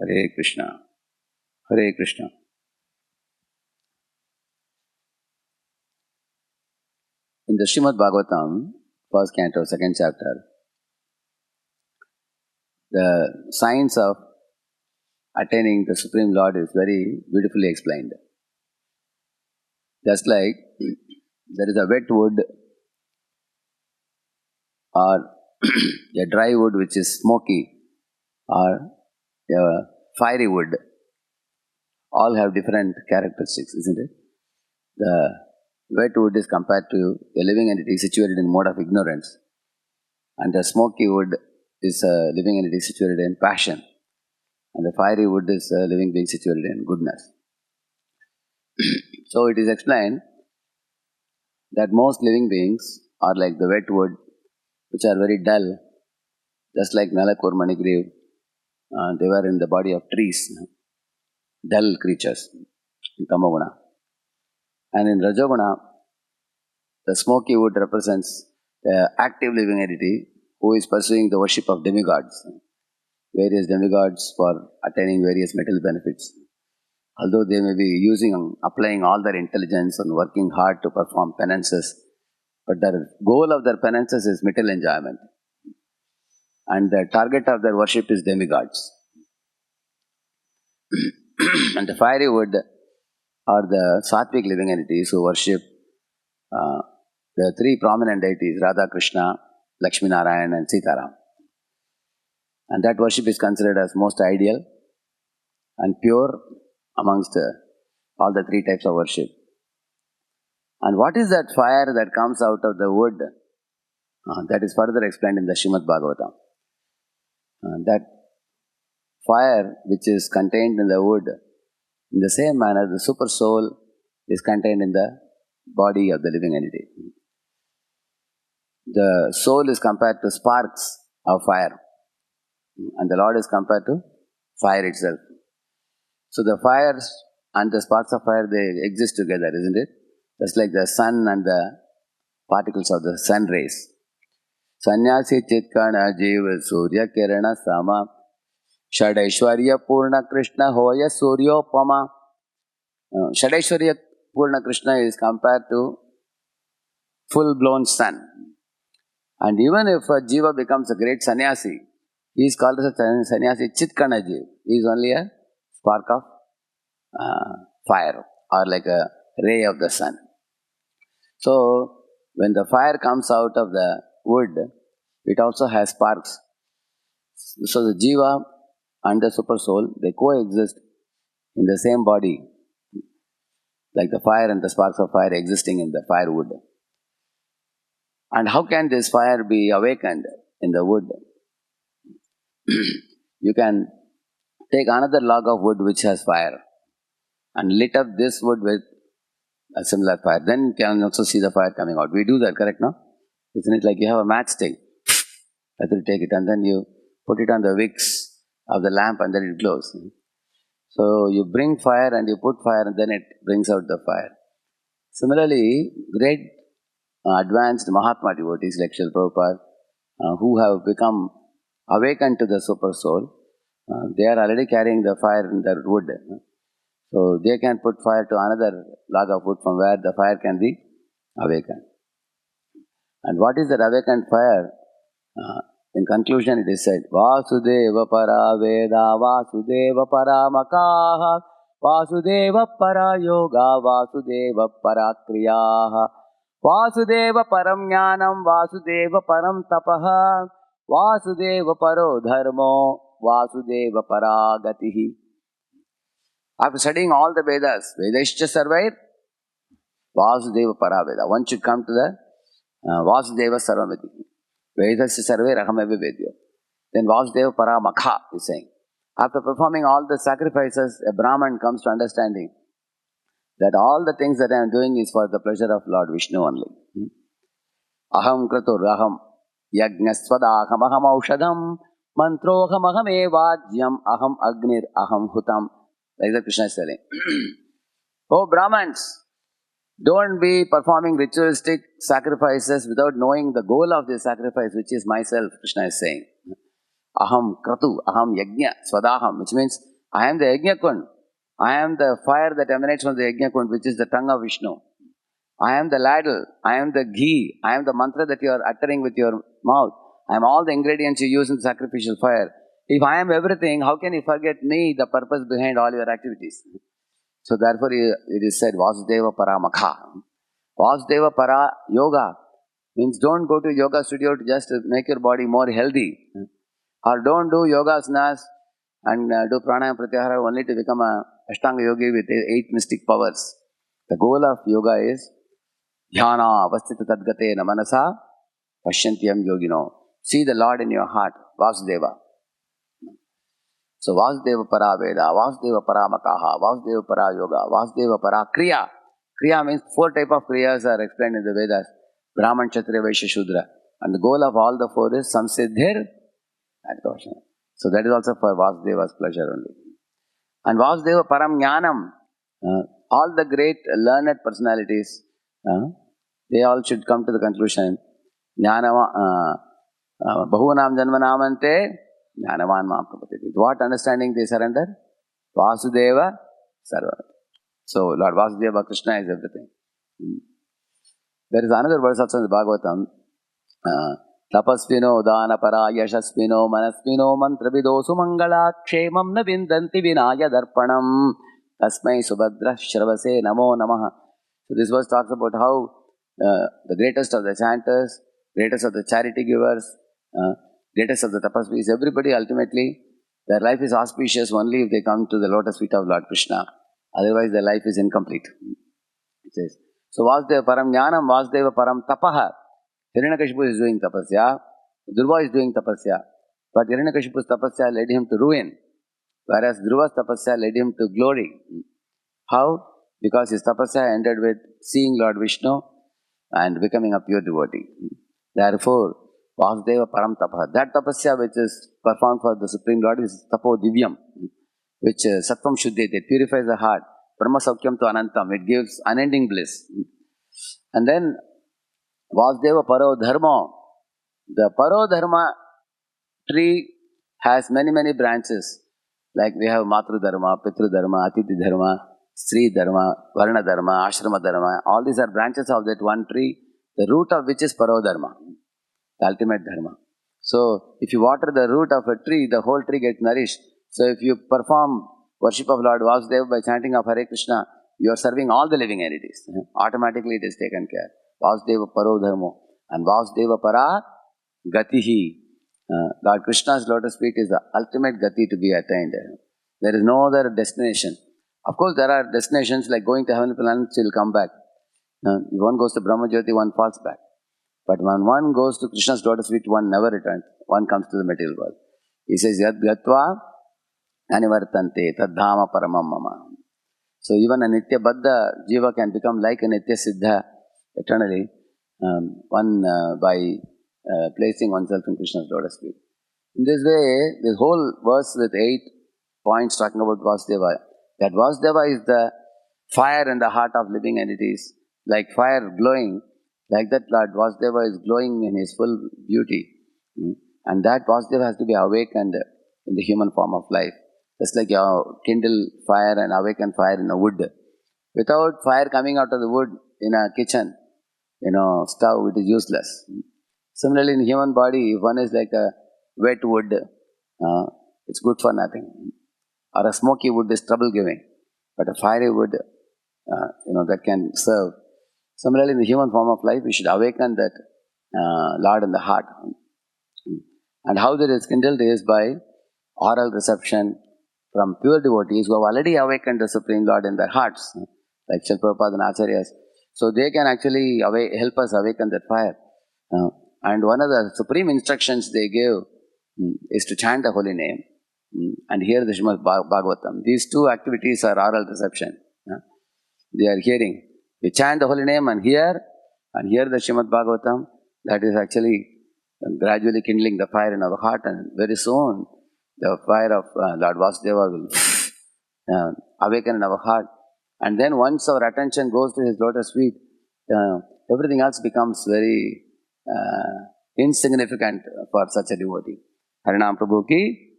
Hare Krishna, Hare Krishna. In the Srimad Bhagavatam, first canto, second chapter, the science of attaining the Supreme Lord is very beautifully explained. Just like there is a wet wood or a dry wood which is smoky or a fiery wood, all have different characteristics, isn't it? The wet wood is compared to a living entity situated in mode of ignorance, and the smoky wood is a living entity situated in passion, and the fiery wood is a living being situated in goodness. So it is explained that most living beings are like the wet wood, which are very dull, just like Nalakur Manigriv. They were in the body of trees, dull creatures in Tamoguna. And in Rajoguna, the smoky wood represents the active living entity who is pursuing the worship of demigods, various demigods for attaining various material benefits. Although they may be applying all their intelligence and working hard to perform penances, but the goal of their penances is material enjoyment. And the target of their worship is demigods. And the fiery wood are the sattvic living entities who worship the three prominent deities, Radha, Krishna, Lakshmi Narayan and Sitaram. And that worship is considered as most ideal and pure amongst all the three types of worship. And what is that fire that comes out of the wood? That is further explained in the Srimad Bhagavatam. That fire which is contained in the wood, in the same manner the super soul is contained in the body of the living entity. The soul is compared to sparks of fire, and the Lord is compared to fire itself. So the fires and the sparks of fire, they exist together, isn't it? Just like the sun and the particles of the sun rays. Sanyasi chitkana jiva surya kirana sama Shadaishwarya Purna Krishna Hoya Suryopama. Shadaishwarya Purna Krishna is compared to full-blown sun. And even if a jiva becomes a great sannyasi, he is called as a sannyasi Chitkana jiva. He is only a spark of fire or like a ray of the sun. So, when the fire comes out of the wood, it also has sparks. So, the jiva and the super soul, they coexist in the same body, like the fire and the sparks of fire existing in the firewood. And how can this fire be awakened in the wood? You can take another log of wood which has fire and lit up this wood with a similar fire. Then you can also see the fire coming out. We do that, correct, no? Isn't it like you have a matchstick? That will take it and then you put it on the wicks of the lamp and then it glows. So you bring fire and you put fire and then it brings out the fire. Similarly, great advanced Mahatma devotees like Srila Prabhupada who have become awakened to the super soul, they are already carrying the fire in their wood. So they can put fire to another log of wood from where the fire can be awakened. And what is that awakened fire? In conclusion, it is said, Vasudeva para veda, Vasudeva para makaha, Vasudeva para yoga, Vasudeva para kriyaha, Vasudeva param jnanam, Vasudeva param tapaha, Vasudeva paro dharmo, Vasudeva para gatihi. After studying all the Vedas, Vedashcha sarvair, Vasudeva para veda. One should come to the Vasudeva sarvamati. Vedasya sarve rahameva vedyo. Then Vasudeva Paramakha is saying. After performing all the sacrifices, a Brahman comes to understanding that all the things that I am doing is for the pleasure of Lord Vishnu only. Aham kratur aham yajnaswadaham aham aushadam mantroham aham evajyam aham agnir aham hutam. Like that Krishna is telling. Oh Brahmans, don't be performing ritualistic sacrifices without knowing the goal of this sacrifice, which is myself, Krishna is saying. Aham kratu, aham yajna, swadaham, which means I am the Yajna-kund. I am the fire that emanates from the Yajna-kund, which is the tongue of Vishnu. I am the ladle. I am the ghee. I am the mantra that you are uttering with your mouth. I am all the ingredients you use in the sacrificial fire. If I am everything, how can you forget me, the purpose behind all your activities? So therefore it is said, Vasudeva Paramakha. Vasudeva Para Yoga means don't go to yoga studio to just make your body more healthy. Or don't do yoga asanas and do pranayama pratyahara only to become a Ashtanga yogi with 8 mystic powers. The goal of yoga is dhyana avastita tadgatena manasa pashyantiyam yogino. See the Lord in your heart, Vasudeva. So Vasudeva Para Veda, Vasudeva Para Makaha, Vasudeva Para Yoga, Vasudeva Para Kriya. Kriya means 4 types of Kriyas are explained in the Vedas. Brahman, Kshatriya, Vaishya, Shudra. And the goal of all the 4 is Samsiddhir and Devotional. So that is also for Vasudeva's pleasure only. And Vasudeva Param Jnanam. All the great learned personalities, they all should come to the conclusion. Jnanama Bahunam Janmanamante Jnanavan Mam Prapatiti. With what understanding they surrender? Vasudeva Sarva. So Lord Vasudeva Krishna is everything. There is another verse also in the Bhagavatam. Tapasvino dana para yashasvino manasvino mantravido sumangala kshemam na vindanti vinaya darpanam tasmai subhadra shravase namo namaha. So this verse talks about how the greatest of the chanters, greatest of the charity givers, greatest of the tapasvis, everybody ultimately, their life is auspicious only if they come to the lotus feet of Lord Krishna. Otherwise their life is incomplete. It says, so Vasudeva Param Jnanam, Vasudeva Param Tapaha. Hiranyakashipu is doing tapasya, Dhruva is doing tapasya. But Hiranyakashipu's tapasya led him to ruin, whereas Dhruva's tapasya led him to glory. How? Because his tapasya ended with seeing Lord Vishnu and becoming a pure devotee. Therefore, Vasudeva Param Tapaha. That tapasya which is performed for the Supreme Lord is Tapo Divyam, which Sattvam Shuddhite, it purifies the heart. Brahma Saukyam to Anantam, it gives unending bliss. And then Vasudeva Paro Dharma. The Paro Dharma tree has many branches. Like we have Matru Dharma, Pitru Dharma, Atiti Dharma, Sri Dharma, Varna Dharma, Ashrama Dharma. All these are branches of that one tree, the root of which is Paro Dharma, the ultimate Dharma. So if you water the root of a tree, the whole tree gets nourished. So if you perform worship of Lord Vasudeva by chanting of Hare Krishna, you are serving all the living entities. Automatically it is taken care. Vasudeva Paro Dharma and Vasudeva Para Gatihi. Lord Krishna's lotus feet is the ultimate Gati to be attained. There is no other destination. Of course, there are destinations like going to heavenly planets, you'll come back. If one goes to Brahma Jyoti, one falls back. But when one goes to Krishna's lotus feet, one never returns. One comes to the material world. He says, Yad Gatva Anivartante Tadhama Paramam Mama. So even a Nitya Baddha Jiva can become like a Nitya Siddha eternally, by placing oneself in Krishna's lotus feet. In this way, this whole verse with 8 points talking about Vasudeva, that Vasudeva is the fire in the heart of living entities, like fire glowing, like that Lord Vasudeva is glowing in his full beauty. And that Vasudeva has to be awakened in the human form of life. Just like you kindle fire and awaken fire in a wood. Without fire coming out of the wood in a kitchen, stove, it is useless. Similarly, in human body, if one is like a wet wood, it's good for nothing. Or a smoky wood is trouble giving. But a fiery wood, that can serve. Similarly, in the human form of life, we should awaken that Lord in the heart. And how that is kindled is by oral reception from pure devotees who have already awakened the Supreme Lord in their hearts, like Srila Prabhupada and Acharyas. So they can actually help us awaken that fire. And one of the supreme instructions they give is to chant the holy name and hear the Srimad Bhagavatam. These two activities are oral reception. They are hearing. We chant the holy name and hear the Srimad Bhagavatam. That is actually gradually kindling the fire in our heart, and very soon the fire of Lord Vasudeva will awaken in our heart. And then once our attention goes to his lotus feet, everything else becomes very insignificant for such a devotee. Harinam Prabhu ki